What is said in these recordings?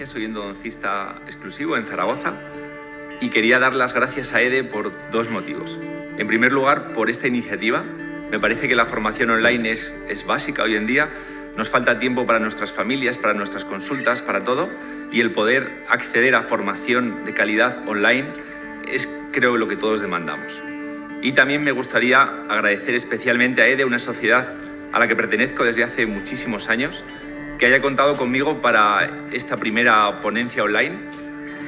experiencia, soy endodoncista exclusivo en Zaragoza y quería dar las gracias a EDE por dos motivos. En primer lugar, por esta iniciativa. Me parece que la formación online es básica hoy en día. Nos falta tiempo para nuestras familias, para nuestras consultas, para todo, y el poder acceder a formación de calidad online es, creo, lo que todos demandamos. Y también me gustaría agradecer especialmente a EDE, una sociedad a la que pertenezco desde hace muchísimos años, que haya contado conmigo para esta primera ponencia online.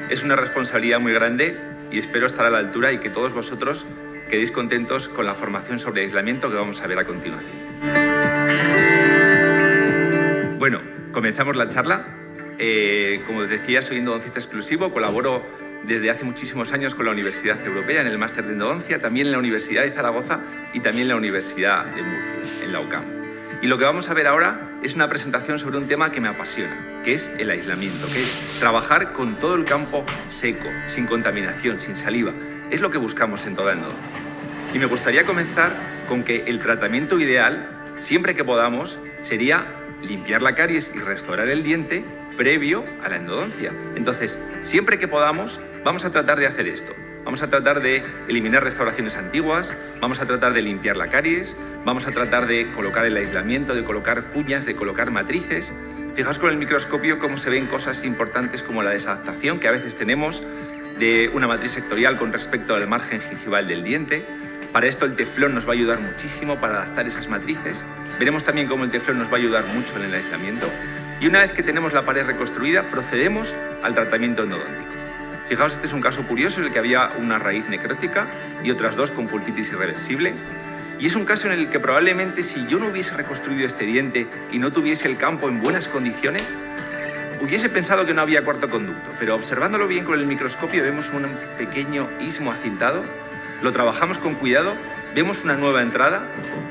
Es una responsabilidad muy grande y espero estar a la altura y que todos vosotros quedéis contentos con la formación sobre aislamiento que vamos a ver a continuación. Bueno, comenzamos la charla. Como os decía, soy endodoncista exclusivo, colaboro desde hace muchísimos años con la Universidad Europea en el máster de endodoncia, también en la Universidad de Zaragoza y también en la Universidad de Murcia, en la UCAM. Y lo que vamos a ver ahora es una presentación sobre un tema que me apasiona, que es el aislamiento, que es trabajar con todo el campo seco, sin contaminación, sin saliva. Es lo que buscamos en toda endodoncia. Y me gustaría comenzar con que el tratamiento ideal, siempre que podamos, sería limpiar la caries y restaurar el diente previo a la endodoncia. Entonces, siempre que podamos, vamos a tratar de hacer esto. Vamos a tratar de eliminar restauraciones antiguas, vamos a tratar de limpiar la caries, vamos a tratar de colocar el aislamiento, de colocar cuñas, de colocar matrices. Fijaos con el microscopio cómo se ven cosas importantes como la desadaptación que a veces tenemos de una matriz sectorial con respecto al margen gingival del diente. Para esto el teflón nos va a ayudar muchísimo para adaptar esas matrices. Veremos también cómo el teflón nos va a ayudar mucho en el aislamiento. Y una vez que tenemos la pared reconstruida, procedemos al tratamiento endodóntico. Fijaos, este es un caso curioso en el que había una raíz necrótica y otras dos con pulpitis irreversible. Y es un caso en el que probablemente si yo no hubiese reconstruido este diente y no tuviese el campo en buenas condiciones, hubiese pensado que no había cuarto conducto. Pero observándolo bien con el microscopio vemos un pequeño istmo acintado. Lo trabajamos con cuidado, vemos una nueva entrada,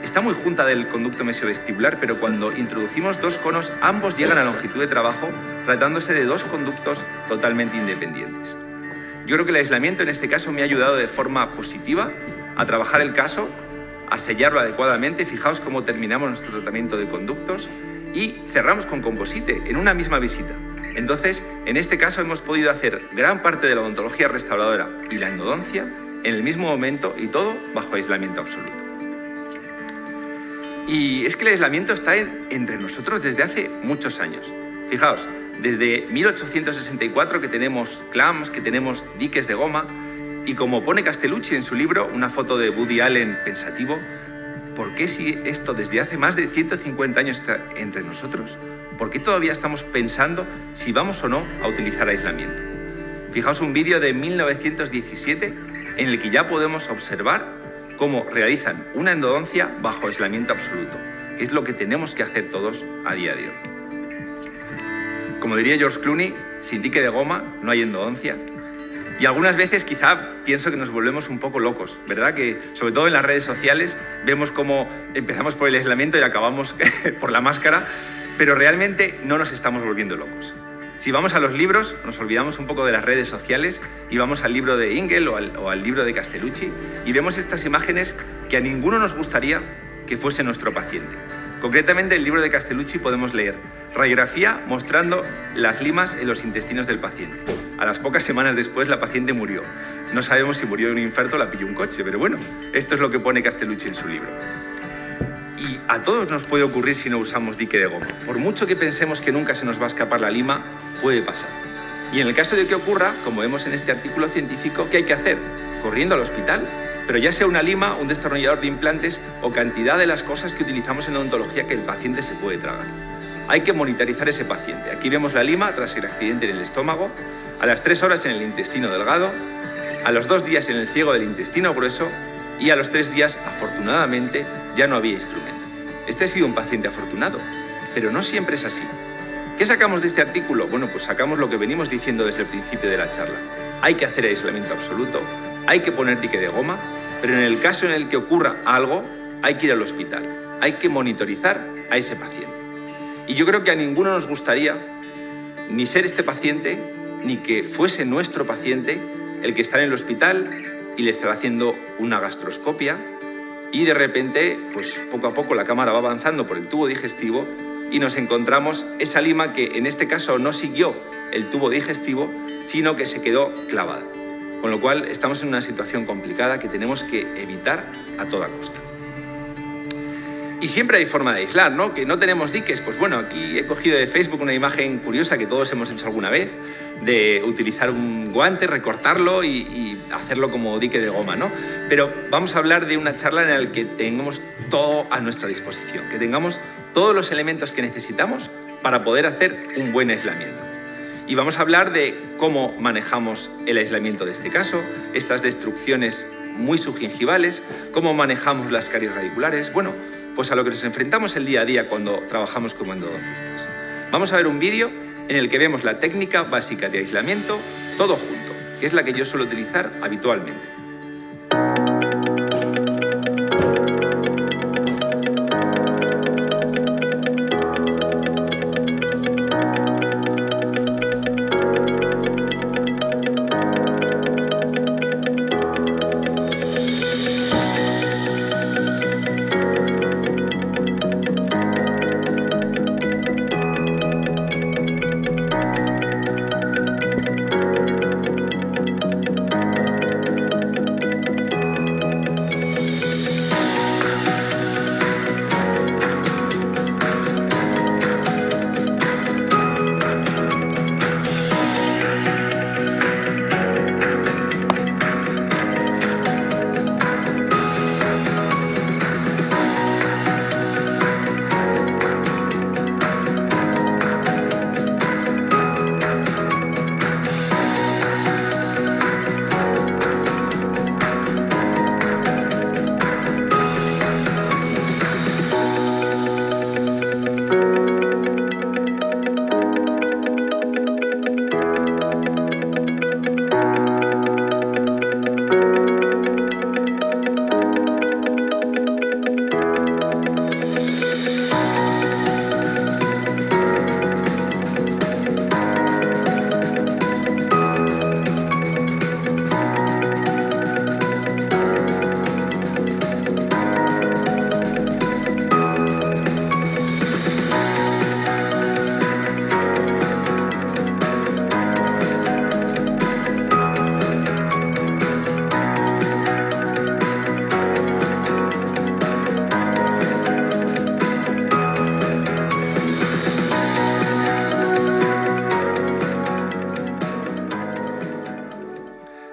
está muy junta del conducto mesiovestibular, pero cuando introducimos dos conos, ambos llegan a longitud de trabajo, tratándose de dos conductos totalmente independientes. Yo creo que el aislamiento en este caso me ha ayudado de forma positiva a trabajar el caso, a sellarlo adecuadamente. Fijaos cómo terminamos nuestro tratamiento de conductos y cerramos con composite en una misma visita. Entonces, en este caso hemos podido hacer gran parte de la odontología restauradora y la endodoncia en el mismo momento y todo bajo aislamiento absoluto. Y es que el aislamiento está entre nosotros desde hace muchos años. Fijaos, desde 1864 que tenemos clams, que tenemos diques de goma, y como pone Castellucci en su libro, una foto de Woody Allen pensativo, ¿por qué si esto desde hace más de 150 años está entre nosotros? ¿Por qué todavía estamos pensando si vamos o no a utilizar aislamiento? Fijaos un vídeo de 1917 en el que ya podemos observar cómo realizan una endodoncia bajo aislamiento absoluto, que es lo que tenemos que hacer todos a día de hoy. Como diría George Clooney, sin dique de goma no hay endodoncia. Y algunas veces quizá pienso que nos volvemos un poco locos, ¿verdad? Que sobre todo en las redes sociales vemos cómo empezamos por el aislamiento y acabamos por la máscara, pero realmente no nos estamos volviendo locos. Si vamos a los libros, nos olvidamos un poco de las redes sociales y vamos al libro de Ingel o al libro de Castellucci y vemos estas imágenes que a ninguno nos gustaría que fuese nuestro paciente. Concretamente, en el libro de Castellucci podemos leer radiografía mostrando las limas en los intestinos del paciente. A las pocas semanas después, la paciente murió. No sabemos si murió de un infarto o la pilló un coche, pero bueno, esto es lo que pone Castellucci en su libro. Y a todos nos puede ocurrir si no usamos dique de goma. Por mucho que pensemos que nunca se nos va a escapar la lima, puede pasar. Y en el caso de que ocurra, como vemos en este artículo científico, ¿qué hay que hacer? Corriendo al hospital, pero ya sea una lima, un destornillador de implantes o cantidad de las cosas que utilizamos en odontología que el paciente se puede tragar. Hay que monitorizar ese paciente. Aquí vemos la lima tras el accidente en el estómago, a las 3 horas en el intestino delgado, a los 2 días en el ciego del intestino grueso y a los 3 días, afortunadamente, ya no había instrumento. Este ha sido un paciente afortunado, pero no siempre es así. ¿Qué sacamos de este artículo? Bueno, pues sacamos lo que venimos diciendo desde el principio de la charla. Hay que hacer aislamiento absoluto, hay que poner dique de goma, pero en el caso en el que ocurra algo, hay que ir al hospital, hay que monitorizar a ese paciente. Y yo creo que a ninguno nos gustaría ni ser este paciente, ni que fuese nuestro paciente el que está en el hospital y le estará haciendo una gastroscopia y de repente, pues poco a poco la cámara va avanzando por el tubo digestivo y nos encontramos esa lima que en este caso no siguió el tubo digestivo, sino que se quedó clavada. Con lo cual estamos en una situación complicada que tenemos que evitar a toda costa. Y siempre hay forma de aislar, ¿no? Que no tenemos diques. Pues bueno, aquí he cogido de Facebook una imagen curiosa que todos hemos hecho alguna vez, de utilizar un guante, recortarlo y hacerlo como dique de goma, ¿no? Pero vamos a hablar de una charla en la que tengamos todo a nuestra disposición, que tengamos todos los elementos que necesitamos para poder hacer un buen aislamiento. Y vamos a hablar de cómo manejamos el aislamiento de este caso, estas destrucciones muy subgingivales, cómo manejamos las caries radiculares, bueno, pues a lo que nos enfrentamos el día a día cuando trabajamos como endodoncistas. Vamos a ver un vídeo en el que vemos la técnica básica de aislamiento todo junto, que es la que yo suelo utilizar habitualmente.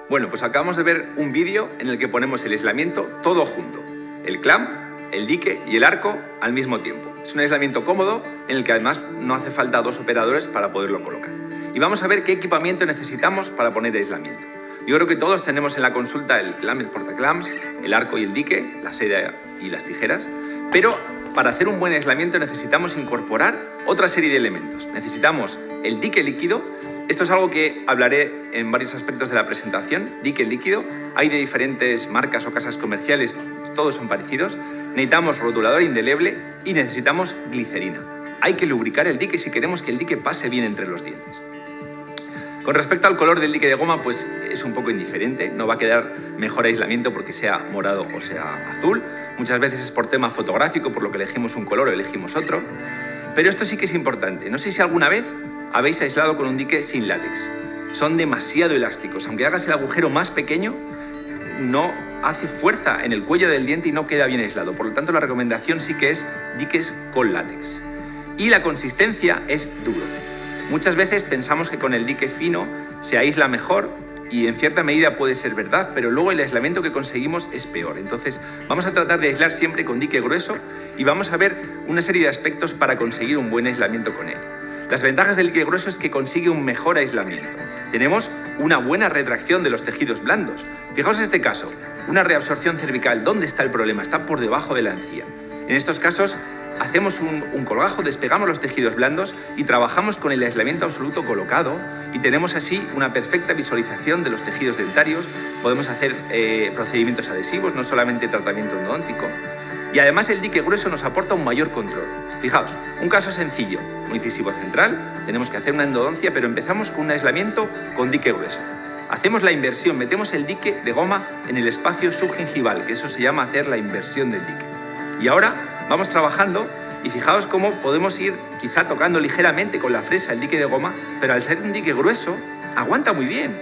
Bueno, pues acabamos de ver un vídeo en el que ponemos el aislamiento todo junto. El clamp, el dique y el arco al mismo tiempo. Es un aislamiento cómodo en el que además no hace falta dos operadores para poderlo colocar. Y vamos a ver qué equipamiento necesitamos para poner aislamiento. Yo creo que todos tenemos en la consulta el clamp, el portaclamps, el arco y el dique, la seda y las tijeras, pero para hacer un buen aislamiento necesitamos incorporar otra serie de elementos. Necesitamos el dique líquido. Esto es algo que hablaré en varios aspectos de la presentación. Dique líquido, hay de diferentes marcas o casas comerciales, todos son parecidos. Necesitamos rotulador indeleble y necesitamos glicerina. Hay que lubricar el dique si queremos que el dique pase bien entre los dientes. Con respecto al color del dique de goma, pues es un poco indiferente, no va a quedar mejor aislamiento porque sea morado o sea azul. Muchas veces es por tema fotográfico, por lo que elegimos un color o elegimos otro. Pero esto sí que es importante. No sé si alguna vez habéis aislado con un dique sin látex. Son demasiado elásticos. Aunque hagas el agujero más pequeño, no hace fuerza en el cuello del diente y no queda bien aislado. Por lo tanto, la recomendación sí que es diques con látex. Y la consistencia es duro. Muchas veces pensamos que con el dique fino se aísla mejor y en cierta medida puede ser verdad, pero luego el aislamiento que conseguimos es peor. Entonces, vamos a tratar de aislar siempre con dique grueso y vamos a ver una serie de aspectos para conseguir un buen aislamiento con él. Las ventajas del dique grueso es que consigue un mejor aislamiento. Tenemos una buena retracción de los tejidos blandos. Fijaos en este caso, una reabsorción cervical. ¿Dónde está el problema? Está por debajo de la encía. En estos casos, hacemos un colgajo, despegamos los tejidos blandos y trabajamos con el aislamiento absoluto colocado y tenemos así una perfecta visualización de los tejidos dentarios. Podemos hacer procedimientos adhesivos, no solamente tratamiento endodóntico. Y además el dique grueso nos aporta un mayor control. Fijaos, un caso sencillo, un incisivo central, tenemos que hacer una endodoncia, pero empezamos con un aislamiento con dique grueso. Hacemos la inversión, metemos el dique de goma en el espacio subgingival, que eso se llama hacer la inversión del dique. Y ahora vamos trabajando Y fijaos cómo podemos ir quizá tocando ligeramente con la fresa el dique de goma, pero al ser un dique grueso, aguanta muy bien.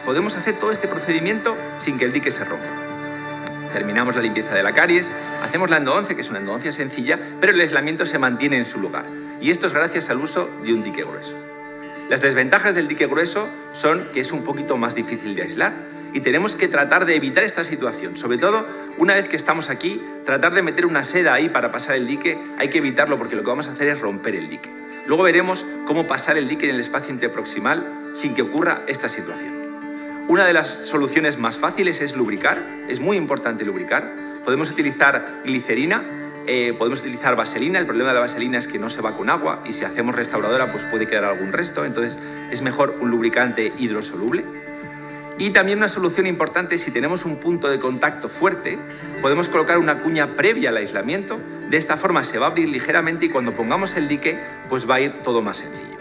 Podemos hacer todo este procedimiento sin que el dique se rompa. Terminamos la limpieza de la caries, hacemos la endodoncia, que es una endodoncia sencilla, pero el aislamiento se mantiene en su lugar. Y esto es gracias al uso de un dique grueso. Las desventajas del dique grueso son que es un poquito más difícil de aislar y tenemos que tratar de evitar esta situación. Sobre todo, una vez que estamos aquí, tratar de meter una seda ahí para pasar el dique, hay que evitarlo porque lo que vamos a hacer es romper el dique. Luego veremos cómo pasar el dique en el espacio interproximal sin que ocurra esta situación. Una de las soluciones más fáciles es lubricar, es muy importante lubricar. Podemos utilizar glicerina, podemos utilizar vaselina. El problema de la vaselina es que no se va con agua y si hacemos restauradora pues puede quedar algún resto, entonces es mejor un lubricante hidrosoluble. Y también una solución importante, si tenemos un punto de contacto fuerte, podemos colocar una cuña previa al aislamiento. De esta forma se va a abrir ligeramente y cuando pongamos el dique pues va a ir todo más sencillo.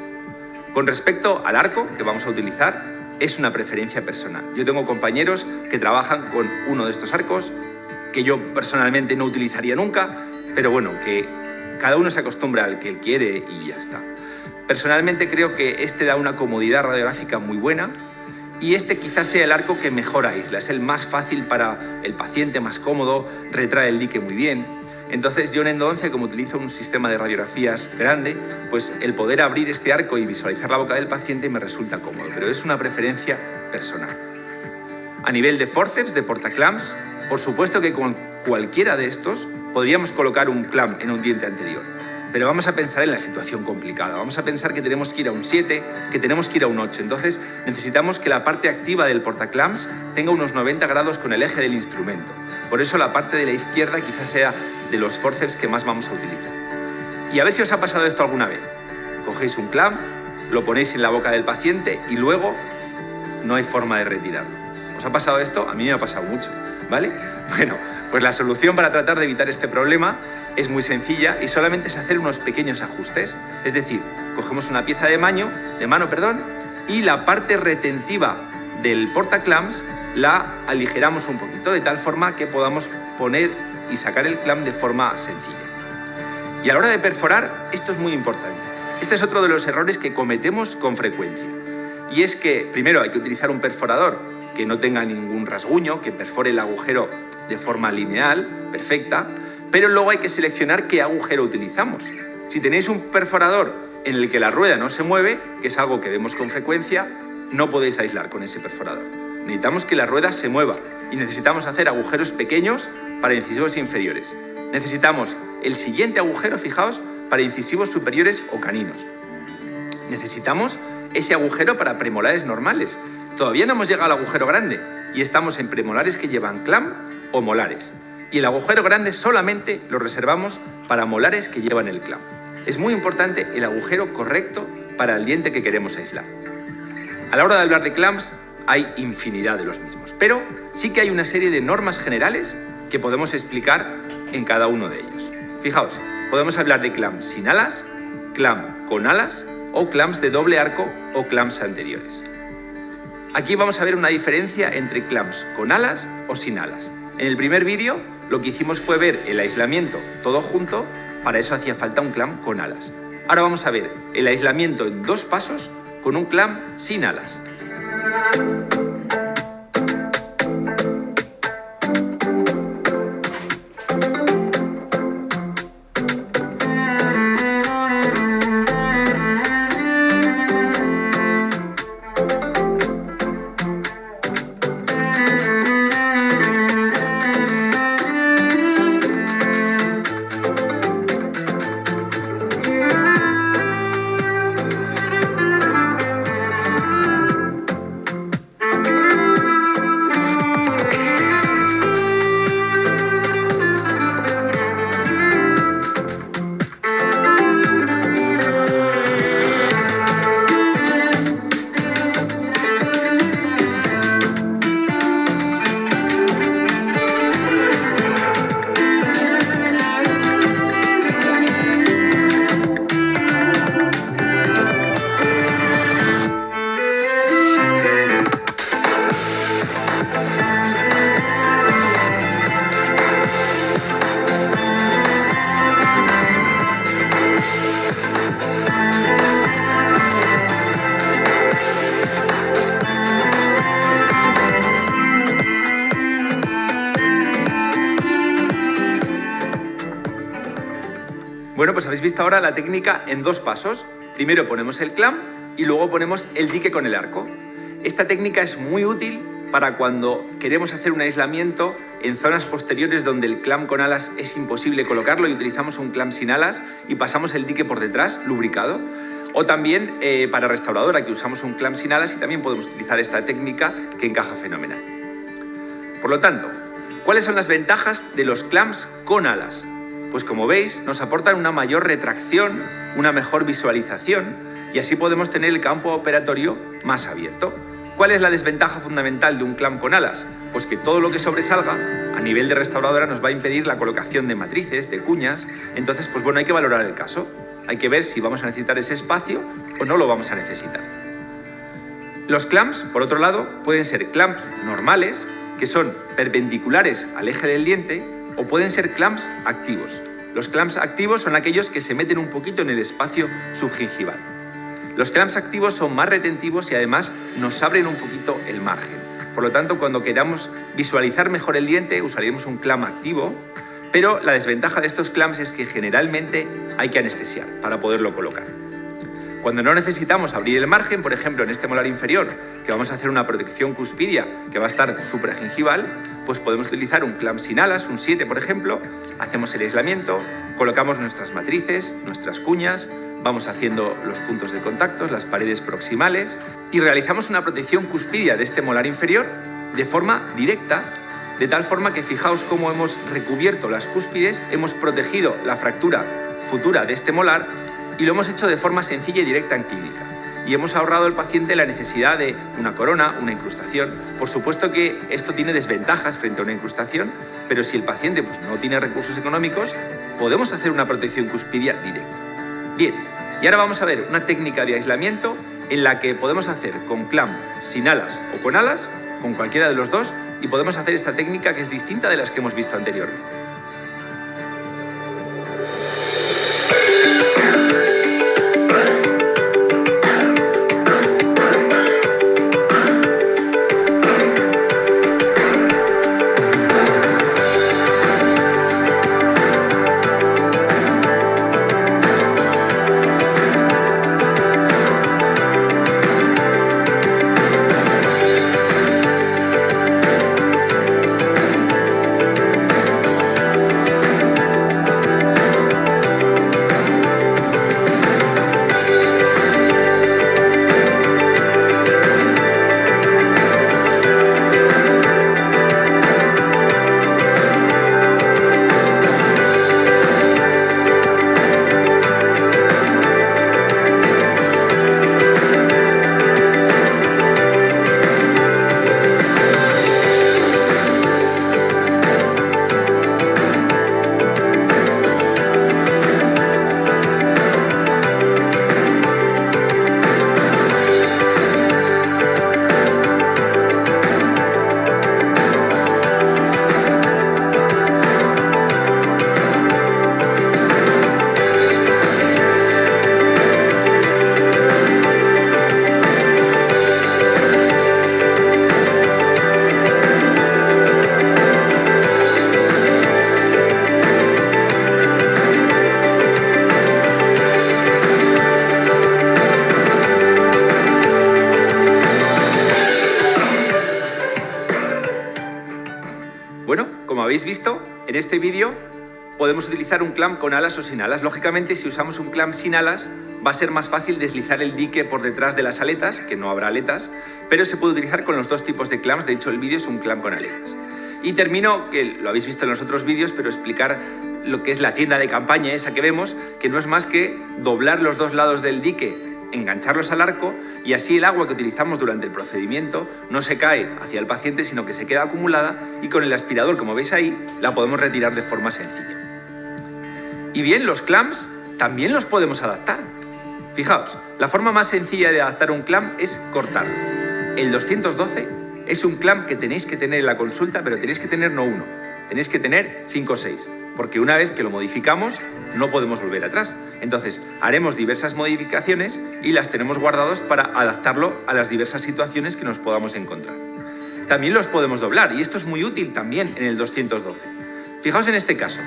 Con respecto al arco que vamos a utilizar, es una preferencia personal. Yo tengo compañeros que trabajan con uno de estos arcos, que yo personalmente no utilizaría nunca, pero bueno, que cada uno se acostumbra al que él quiere y ya está. Personalmente creo que este da una comodidad radiográfica muy buena y este quizás sea el arco que mejor aísla. Es el más fácil para el paciente, más cómodo, retrae el dique muy bien. Entonces yo en endodoncia, como utilizo un sistema de radiografías grande, pues el poder abrir este arco y visualizar la boca del paciente me resulta cómodo, pero es una preferencia personal. A nivel de forceps, de portaclams, por supuesto que con cualquiera de estos podríamos colocar un clamp en un diente anterior, pero vamos a pensar en la situación complicada. Vamos a pensar que tenemos que ir a un 7, que tenemos que ir a un 8. Entonces necesitamos que la parte activa del portaclams tenga unos 90 grados con el eje del instrumento. Por eso la parte de la izquierda quizás sea de los forceps que más vamos a utilizar. Y a ver si os ha pasado esto alguna vez. Cogéis un clamp, lo ponéis en la boca del paciente y luego no hay forma de retirarlo. ¿Os ha pasado esto? A mí me ha pasado mucho, ¿vale? Bueno, pues la solución para tratar de evitar este problema es muy sencilla y solamente es hacer unos pequeños ajustes. Es decir, cogemos una pieza de mano, y la parte retentiva del portaclams la aligeramos un poquito de tal forma que podamos poner y sacar el clamp de forma sencilla. Y a la hora de perforar, esto es muy importante. Este es otro de los errores que cometemos con frecuencia. Y es que primero hay que utilizar un perforador que no tenga ningún rasguño, que perfore el agujero de forma lineal, perfecta, pero luego hay que seleccionar qué agujero utilizamos. Si tenéis un perforador en el que la rueda no se mueve, que es algo que vemos con frecuencia, no podéis aislar con ese perforador. Necesitamos que la rueda se mueva y necesitamos hacer agujeros pequeños para incisivos inferiores. Necesitamos el siguiente agujero, fijaos, para incisivos superiores o caninos. Necesitamos ese agujero para premolares normales. Todavía no hemos llegado al agujero grande y estamos en premolares que llevan clamp o molares. Y el agujero grande solamente lo reservamos para molares que llevan el clamp. Es muy importante el agujero correcto para el diente que queremos aislar. A la hora de hablar de clamps, hay infinidad de los mismos, pero sí que hay una serie de normas generales que podemos explicar en cada uno de ellos. Fijaos, podemos hablar de clamps sin alas, clamp con alas o clamps de doble arco o clamps anteriores. Aquí vamos a ver una diferencia entre clamps con alas o sin alas. En el primer vídeo lo que hicimos fue ver el aislamiento todo junto, para eso hacía falta un clamp con alas. Ahora vamos a ver el aislamiento en 2 pasos con un clamp sin alas. Bueno, pues habéis visto ahora la técnica en 2 pasos. Primero ponemos el clamp y luego ponemos el dique con el arco. Esta técnica es muy útil para cuando queremos hacer un aislamiento en zonas posteriores donde el clamp con alas es imposible colocarlo y utilizamos un clamp sin alas y pasamos el dique por detrás, lubricado. O también para restauradora, que usamos un clamp sin alas y también podemos utilizar esta técnica que encaja fenomenal. Por lo tanto, ¿cuáles son las ventajas de los clamps con alas? Pues como veis, nos aportan una mayor retracción, una mejor visualización y así podemos tener el campo operatorio más abierto. ¿Cuál es la desventaja fundamental de un clamp con alas? Pues que todo lo que sobresalga a nivel de restauradora nos va a impedir la colocación de matrices, de cuñas. Entonces, pues bueno, hay que valorar el caso. Hay que ver si vamos a necesitar ese espacio o no lo vamos a necesitar. Los clamps, por otro lado, pueden ser clamps normales, que son perpendiculares al eje del diente, o pueden ser clamps activos. Los clamps activos son aquellos que se meten un poquito en el espacio subgingival. Los clamps activos son más retentivos y además nos abren un poquito el margen. Por lo tanto, cuando queramos visualizar mejor el diente, usaremos un clamp activo, pero la desventaja de estos clamps es que generalmente hay que anestesiar para poderlo colocar. Cuando no necesitamos abrir el margen, por ejemplo en este molar inferior, que vamos a hacer una protección cuspidia que va a estar supragingival, pues podemos utilizar un clamp sin alas, un 7 por ejemplo, hacemos el aislamiento, colocamos nuestras matrices, nuestras cuñas, vamos haciendo los puntos de contacto, las paredes proximales y realizamos una protección cuspidia de este molar inferior de forma directa, de tal forma que fijaos cómo hemos recubierto las cúspides, hemos protegido la fractura futura de este molar y lo hemos hecho de forma sencilla y directa en clínica. Y hemos ahorrado al paciente la necesidad de una corona, una incrustación. Por supuesto que esto tiene desventajas frente a una incrustación, pero si el paciente pues, no tiene recursos económicos, podemos hacer una protección cuspidia directa. Bien, y ahora vamos a ver una técnica de aislamiento en la que podemos hacer con clamp sin alas o con alas, con cualquiera de los dos, y podemos hacer esta técnica que es distinta de las que hemos visto anteriormente. Bueno, como habéis visto, en este vídeo podemos utilizar un clamp con alas o sin alas. Lógicamente, si usamos un clamp sin alas, va a ser más fácil deslizar el dique por detrás de las aletas, que no habrá aletas, pero se puede utilizar con los dos tipos de clamps. De hecho, el vídeo es un clamp con aletas. Y termino, que lo habéis visto en los otros vídeos, pero explicar lo que es la tienda de campaña esa que vemos, que no es más que doblar los dos lados del dique, engancharlos al arco y así el agua que utilizamos durante el procedimiento no se cae hacia el paciente, sino que se queda acumulada y con el aspirador, como veis ahí, la podemos retirar de forma sencilla. Y bien, los clamps también los podemos adaptar. Fijaos, la forma más sencilla de adaptar un clamp es cortarlo. El 212 es un clamp que tenéis que tener en la consulta, pero tenéis que tener no uno, tenéis que tener 5 o 6, porque una vez que lo modificamos no podemos volver atrás. Entonces haremos diversas modificaciones y las tenemos guardados para adaptarlo a las diversas situaciones que nos podamos encontrar. También los podemos doblar y esto es muy útil también en el 212. Fijaos en este caso,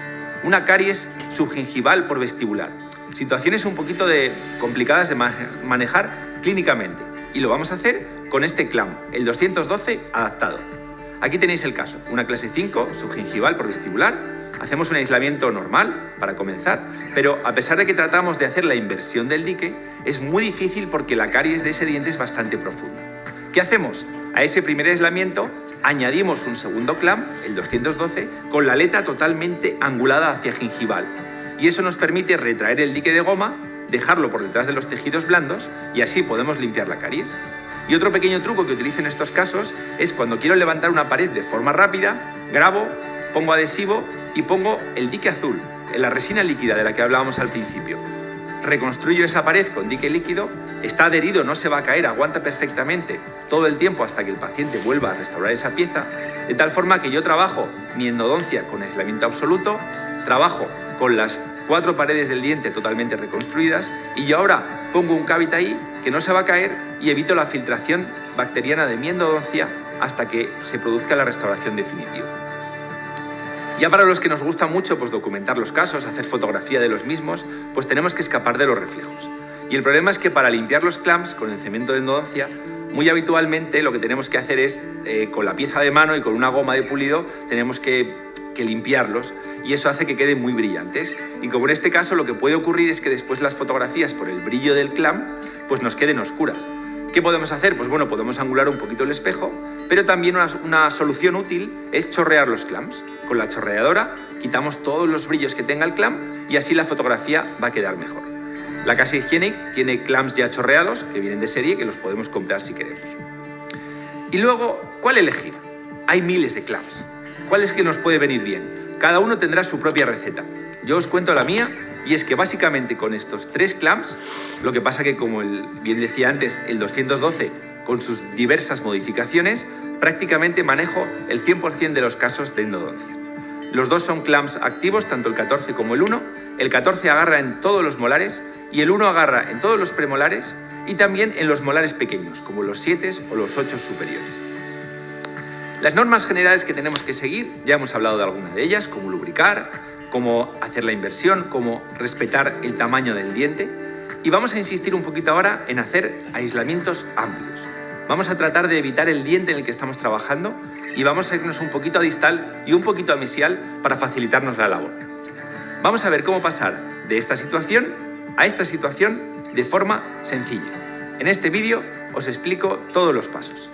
una caries subgingival por vestibular. Situaciones un poquito complicadas de manejar clínicamente. Y lo vamos a hacer con este clam, el 212 adaptado. Aquí tenéis el caso, una clase 5 subgingival por vestibular. Hacemos un aislamiento normal para comenzar, pero a pesar de que tratamos de hacer la inversión del dique, es muy difícil porque la caries de ese diente es bastante profunda. ¿Qué hacemos? A ese primer aislamiento añadimos un segundo clam, el 212, con la aleta totalmente angulada hacia gingival. Y eso nos permite retraer el dique de goma, dejarlo por detrás de los tejidos blandos y así podemos limpiar la caries. Y otro pequeño truco que utilizo en estos casos es cuando quiero levantar una pared de forma rápida, grabo, pongo adhesivo y pongo el dique azul, en la resina líquida de la que hablábamos al principio. Reconstruyo esa pared con dique líquido, está adherido, no se va a caer, aguanta perfectamente todo el tiempo hasta que el paciente vuelva a restaurar esa pieza, de tal forma que yo trabajo mi endodoncia con aislamiento absoluto, trabajo con las 4 paredes del diente totalmente reconstruidas y yo ahora pongo un cavite ahí que no se va a caer y evito la filtración bacteriana de mi endodoncia hasta que se produzca la restauración definitiva. Ya para los que nos gusta mucho pues, documentar los casos, hacer fotografía de los mismos, pues tenemos que escapar de los reflejos. Y el problema es que para limpiar los clamps con el cemento de endodoncia, muy habitualmente lo que tenemos que hacer es, con la pieza de mano y con una goma de pulido, tenemos que limpiarlos y eso hace que queden muy brillantes. Y como en este caso lo que puede ocurrir es que después las fotografías por el brillo del clamp pues nos queden oscuras. ¿Qué podemos hacer? Pues bueno, podemos angular un poquito el espejo, pero también una solución útil es chorrear los clamps. Con la chorreadora quitamos todos los brillos que tenga el clamp y así la fotografía va a quedar mejor. La Casa Hygienic tiene clamps ya chorreados que vienen de serie que los podemos comprar si queremos. Y luego, ¿cuál elegir? Hay miles de clamps. ¿Cuál es que nos puede venir bien? Cada uno tendrá su propia receta. Yo os cuento la mía y es que básicamente con estos 3 clamps, lo que pasa que como bien decía antes, el 212 con sus diversas modificaciones, prácticamente manejo el 100% de los casos de endodoncia. Los dos son clamps activos, tanto el 14 como el 1. El 14 agarra en todos los molares y el 1 agarra en todos los premolares y también en los molares pequeños, como los 7 o los 8 superiores. Las normas generales que tenemos que seguir, ya hemos hablado de algunas de ellas, como lubricar, cómo hacer la inversión, cómo respetar el tamaño del diente. Y vamos a insistir un poquito ahora en hacer aislamientos amplios. Vamos a tratar de evitar el diente en el que estamos trabajando y vamos a irnos un poquito a distal y un poquito a mesial para facilitarnos la labor. Vamos a ver cómo pasar de esta situación a esta situación de forma sencilla. En este vídeo os explico todos los pasos.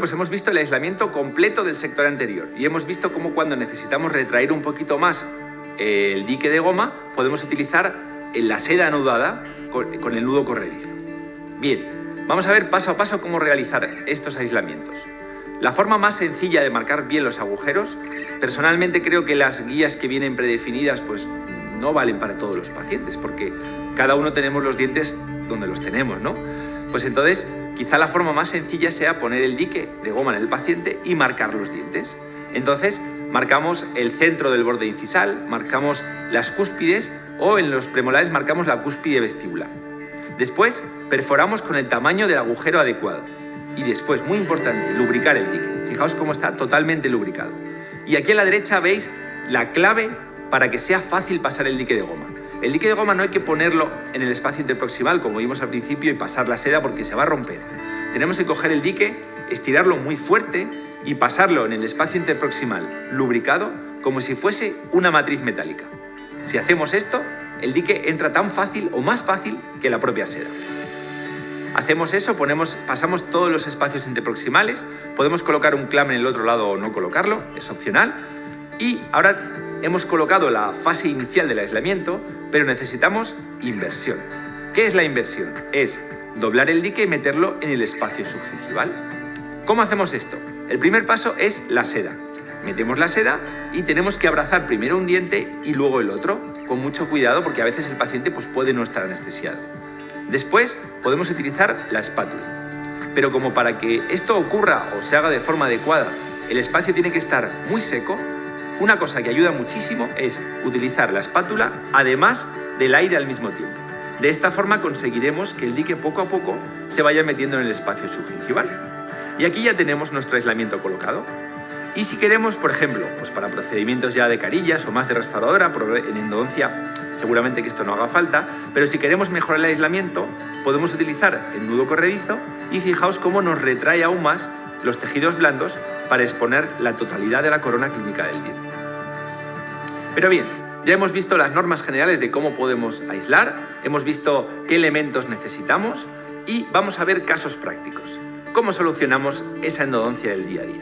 pues hemos visto el aislamiento completo del sector anterior y hemos visto cómo cuando necesitamos retraer un poquito más el dique de goma, podemos utilizar la seda anudada con el nudo corredizo. Bien, vamos a ver paso a paso cómo realizar estos aislamientos. La forma más sencilla de marcar bien los agujeros, personalmente creo que las guías que vienen predefinidas pues no valen para todos los pacientes, porque cada uno tenemos los dientes donde los tenemos, ¿no? Pues entonces, quizá la forma más sencilla sea poner el dique de goma en el paciente y marcar los dientes. Entonces, marcamos el centro del borde incisal, marcamos las cúspides o en los premolares marcamos la cúspide vestibular. Después, perforamos con el tamaño del agujero adecuado. Y después, muy importante, lubricar el dique. Fijaos cómo está totalmente lubricado. Y aquí a la derecha veis la clave para que sea fácil pasar el dique de goma. El dique de goma no hay que ponerlo en el espacio interproximal, como vimos al principio, y pasar la seda porque se va a romper. Tenemos que coger el dique, estirarlo muy fuerte y pasarlo en el espacio interproximal lubricado como si fuese una matriz metálica. Si hacemos esto, el dique entra tan fácil o más fácil que la propia seda. Hacemos eso, pasamos todos los espacios interproximales, podemos colocar un clam en el otro lado o no colocarlo, es opcional. Y ahora hemos colocado la fase inicial del aislamiento, pero necesitamos inversión. ¿Qué es la inversión? Es doblar el dique y meterlo en el espacio subgingival. ¿Cómo hacemos esto? El primer paso es la seda. Metemos la seda y tenemos que abrazar primero un diente y luego el otro, con mucho cuidado porque a veces el paciente puede no estar anestesiado. Después podemos utilizar la espátula. Pero como para que esto ocurra o se haga de forma adecuada, el espacio tiene que estar muy seco, una cosa que ayuda muchísimo es utilizar la espátula además del aire al mismo tiempo. De esta forma conseguiremos que el dique poco a poco se vaya metiendo en el espacio subgingival. Y aquí ya tenemos nuestro aislamiento colocado. Y si queremos, por ejemplo, pues para procedimientos ya de carillas o más de restauradora, en endodoncia seguramente que esto no haga falta, pero si queremos mejorar el aislamiento, podemos utilizar el nudo corredizo y fijaos cómo nos retrae aún más los tejidos blandos para exponer la totalidad de la corona clínica del diente. Pero bien, ya hemos visto las normas generales de cómo podemos aislar, hemos visto qué elementos necesitamos y vamos a ver casos prácticos. ¿Cómo solucionamos esa endodoncia del día a día?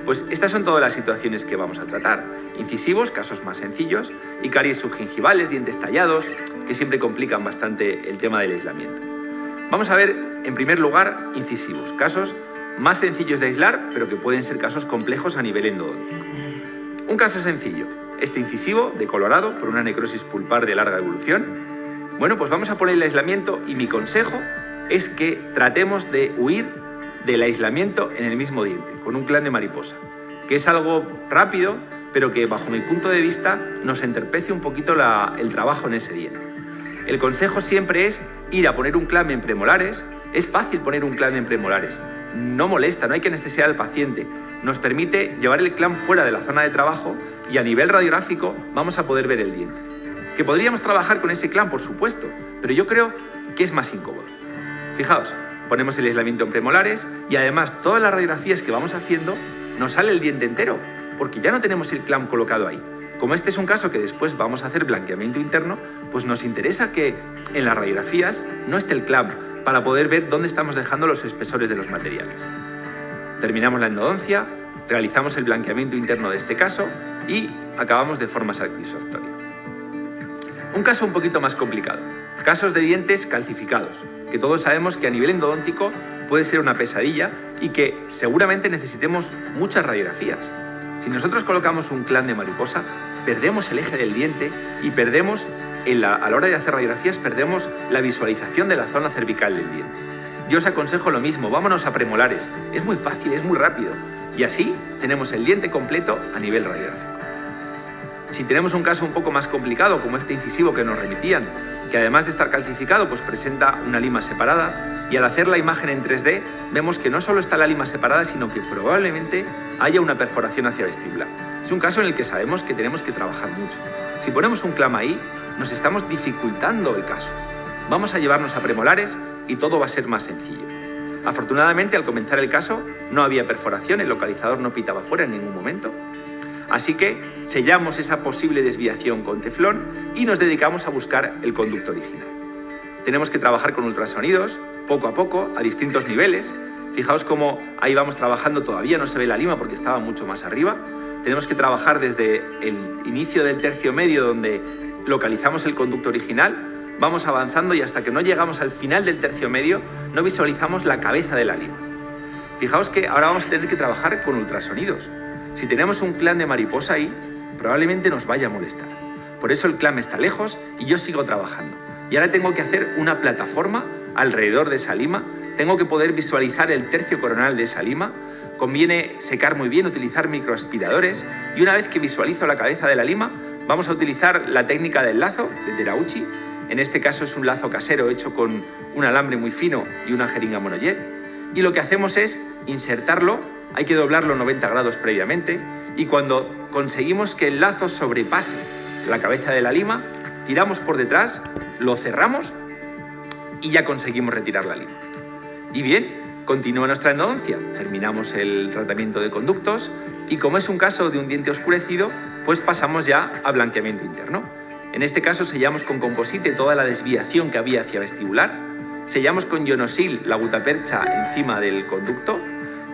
Pues estas son todas las situaciones que vamos a tratar. Incisivos, casos más sencillos, y caries subgingivales, dientes tallados, que siempre complican bastante el tema del aislamiento. Vamos a ver, en primer lugar, incisivos, casos más sencillos de aislar, pero que pueden ser casos complejos a nivel endodóntico. Un caso sencillo, este incisivo decolorado por una necrosis pulpar de larga evolución. Bueno, pues vamos a poner el aislamiento y mi consejo es que tratemos de huir del aislamiento en el mismo diente, con un clam de mariposa, que es algo rápido, pero que bajo mi punto de vista nos entorpece un poquito el trabajo en ese diente. El consejo siempre es ir a poner un clam en premolares. Es fácil poner un clam en premolares, no molesta, no hay que anestesiar al paciente, nos permite llevar el clam fuera de la zona de trabajo y a nivel radiográfico vamos a poder ver el diente. Que podríamos trabajar con ese clam, por supuesto, pero yo creo que es más incómodo. Fijaos, ponemos el aislamiento en premolares y además todas las radiografías que vamos haciendo nos sale el diente entero, porque ya no tenemos el clam colocado ahí. Como este es un caso que después vamos a hacer blanqueamiento interno, pues nos interesa que en las radiografías no esté el clam para poder ver dónde estamos dejando los espesores de los materiales. Terminamos la endodoncia, realizamos el blanqueamiento interno de este caso y acabamos de forma satisfactoria. Un caso un poquito más complicado, casos de dientes calcificados, que todos sabemos que a nivel endodóntico puede ser una pesadilla y que seguramente necesitemos muchas radiografías. Si nosotros colocamos un clam de mariposa, perdemos el eje del diente y perdemos, a la hora de hacer radiografías, perdemos la visualización de la zona cervical del diente. Yo os aconsejo lo mismo, vámonos a premolares, es muy fácil, es muy rápido y así tenemos el diente completo a nivel radiográfico. Si tenemos un caso un poco más complicado, como este incisivo que nos remitían, que además de estar calcificado, pues presenta una lima separada, y al hacer la imagen en 3D, vemos que no solo está la lima separada, sino que probablemente haya una perforación hacia vestibular. Es un caso en el que sabemos que tenemos que trabajar mucho. Si ponemos un clam ahí, nos estamos dificultando el caso. Vamos a llevarnos a premolares y todo va a ser más sencillo. Afortunadamente, al comenzar el caso, no había perforación, el localizador no pitaba fuera en ningún momento. Así que sellamos esa posible desviación con teflón y nos dedicamos a buscar el conducto original. Tenemos que trabajar con ultrasonidos, poco a poco, a distintos niveles, Fijaos cómo ahí vamos trabajando, todavía no se ve la lima porque estaba mucho más arriba. Tenemos que trabajar desde el inicio del tercio medio, donde localizamos el conducto original, vamos avanzando y hasta que no llegamos al final del tercio medio no visualizamos la cabeza de la lima. Fijaos que ahora vamos a tener que trabajar con ultrasonidos. Si tenemos un clan de mariposa ahí, probablemente nos vaya a molestar. Por eso el clan está lejos y yo sigo trabajando. Y ahora tengo que hacer una plataforma alrededor de esa lima, tengo que poder visualizar el tercio coronal de esa lima, conviene secar muy bien, utilizar microaspiradores y una vez que visualizo la cabeza de la lima, vamos a utilizar la técnica del lazo de Terauchi. En este caso es un lazo casero hecho con un alambre muy fino y una jeringa monojet. Y lo que hacemos es insertarlo, hay que doblarlo 90 grados previamente y cuando conseguimos que el lazo sobrepase la cabeza de la lima, tiramos por detrás, lo cerramos y ya conseguimos retirar la lima. Y bien, continúa nuestra endodoncia, terminamos el tratamiento de conductos y como es un caso de un diente oscurecido, pues pasamos ya a blanqueamiento interno. En este caso sellamos con composite toda la desviación que había hacia vestibular, sellamos con ionosil la gutapercha encima del conducto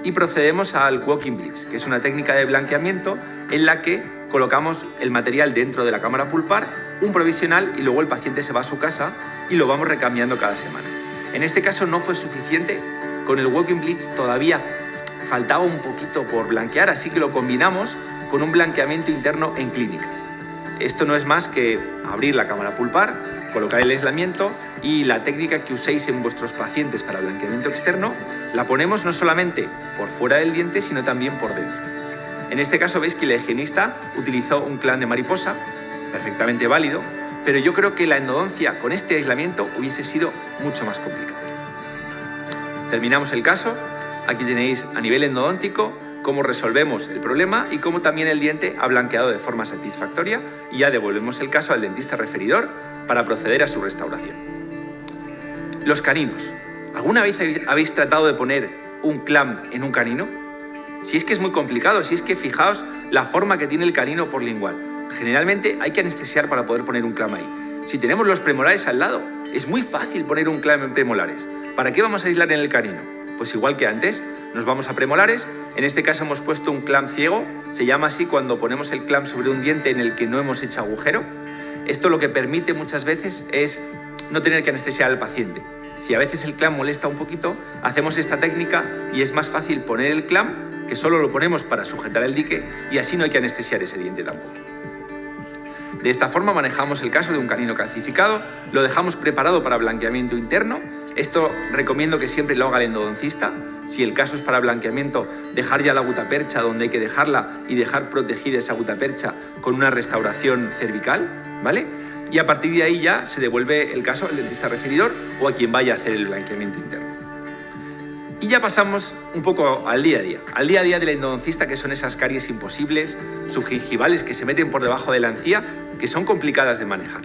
y procedemos al walking bleach, que es una técnica de blanqueamiento en la que colocamos el material dentro de la cámara pulpar, un provisional y luego el paciente se va a su casa y lo vamos recambiando cada semana. En este caso no fue suficiente, con el walking bleach todavía faltaba un poquito por blanquear, así que lo combinamos con un blanqueamiento interno en clínica. Esto no es más que abrir la cámara pulpar, colocar el aislamiento y la técnica que uséis en vuestros pacientes para blanqueamiento externo la ponemos no solamente por fuera del diente, sino también por dentro. En este caso veis que la higienista utilizó un clan de mariposa, perfectamente válido, pero yo creo que la endodoncia con este aislamiento hubiese sido mucho más complicada. Terminamos el caso, aquí tenéis a nivel endodóntico cómo resolvemos el problema y cómo también el diente ha blanqueado de forma satisfactoria y ya devolvemos el caso al dentista referidor para proceder a su restauración. Los caninos. ¿Alguna vez habéis tratado de poner un clamp en un canino? Si es que es muy complicado, si es que fijaos la forma que tiene el canino por lingual. Generalmente hay que anestesiar para poder poner un clamp ahí. Si tenemos los premolares al lado, es muy fácil poner un clamp en premolares. ¿Para qué vamos a aislar en el canino? Pues igual que antes, nos vamos a premolares, en este caso hemos puesto un clamp ciego, se llama así cuando ponemos el clamp sobre un diente en el que no hemos hecho agujero. Esto lo que permite muchas veces es no tener que anestesiar al paciente. Si a veces el clamp molesta un poquito, hacemos esta técnica y es más fácil poner el clamp, que solo lo ponemos para sujetar el dique y así no hay que anestesiar ese diente tampoco. De esta forma manejamos el caso de un canino calcificado, lo dejamos preparado para blanqueamiento interno. Esto recomiendo que siempre lo haga el endodoncista. Si el caso es para blanqueamiento, dejar ya la gutapercha donde hay que dejarla y dejar protegida esa gutapercha con una restauración cervical, ¿vale? Y a partir de ahí ya se devuelve el caso al dentista referidor o a quien vaya a hacer el blanqueamiento interno. Y ya pasamos un poco al día a día del endodoncista, que son esas caries imposibles, subgingivales que se meten por debajo de la encía, que son complicadas de manejar.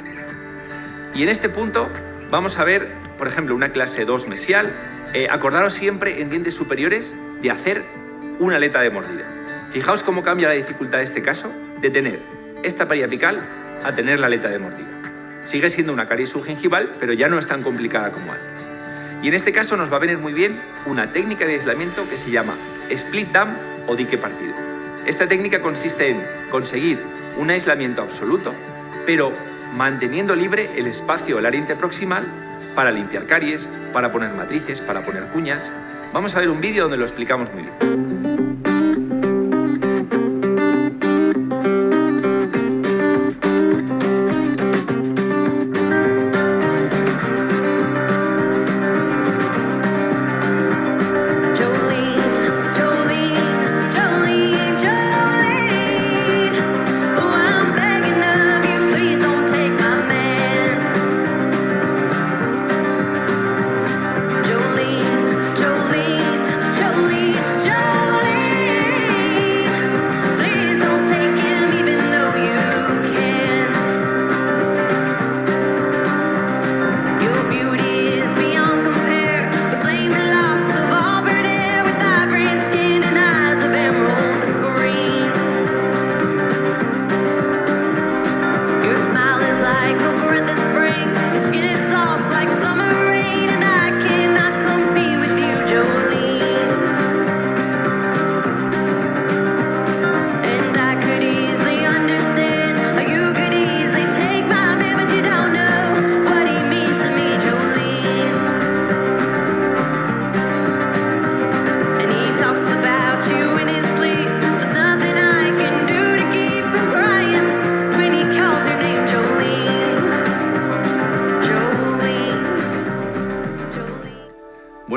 Y en este punto vamos a ver, por ejemplo, una clase 2 mesial. Acordaros siempre en dientes superiores de hacer una aleta de mordida. Fijaos cómo cambia la dificultad de este caso de tener esta pared apical a tener la aleta de mordida. Sigue siendo una caries subgingival, pero ya no es tan complicada como antes. Y en este caso nos va a venir muy bien una técnica de aislamiento que se llama split dam o dique partido. Esta técnica consiste en conseguir un aislamiento absoluto, pero manteniendo libre el espacio, el área interproximal, para limpiar caries, para poner matrices, para poner cuñas. Vamos a ver un vídeo donde lo explicamos muy bien. Jolene,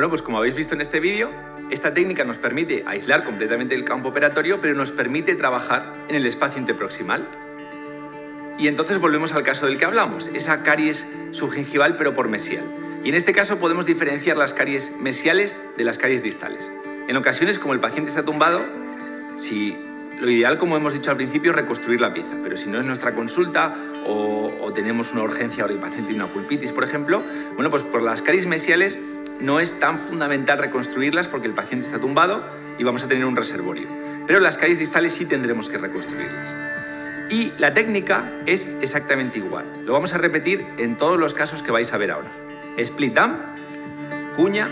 Bueno, pues como habéis visto en este vídeo, esta técnica nos permite aislar completamente el campo operatorio, pero nos permite trabajar en el espacio interproximal. Y entonces volvemos al caso del que hablamos, esa caries subgingival pero por mesial. Y en este caso podemos diferenciar las caries mesiales de las caries distales. En ocasiones, como el paciente está tumbado, lo ideal, como hemos dicho al principio, es reconstruir la pieza, pero si no es nuestra consulta o tenemos una urgencia o el paciente tiene una pulpitis, por ejemplo, bueno, pues por las caries mesiales no es tan fundamental reconstruirlas porque el paciente está tumbado y vamos a tener un reservorio. Pero las caries distales sí tendremos que reconstruirlas. Y la técnica es exactamente igual. Lo vamos a repetir en todos los casos que vais a ver ahora. Split dam, cuña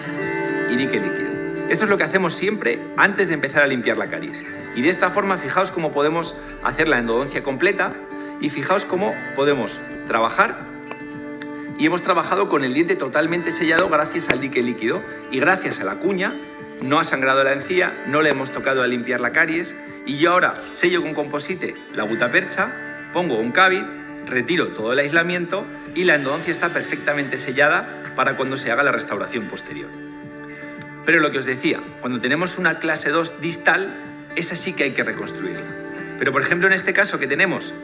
y dique líquido. Esto es lo que hacemos siempre antes de empezar a limpiar la caries. Y de esta forma, fijaos cómo podemos hacer la endodoncia completa y fijaos cómo podemos trabajar. Y hemos trabajado con el diente totalmente sellado gracias al dique líquido y gracias a la cuña. No ha sangrado la encía, no le hemos tocado a limpiar la caries y yo ahora sello con composite la gutapercha, pongo un cavit, retiro todo el aislamiento y la endodoncia está perfectamente sellada para cuando se haga la restauración posterior. Pero lo que os decía, cuando tenemos una clase 2 distal, esa sí que hay que reconstruirla. Pero por ejemplo en este caso que tenemos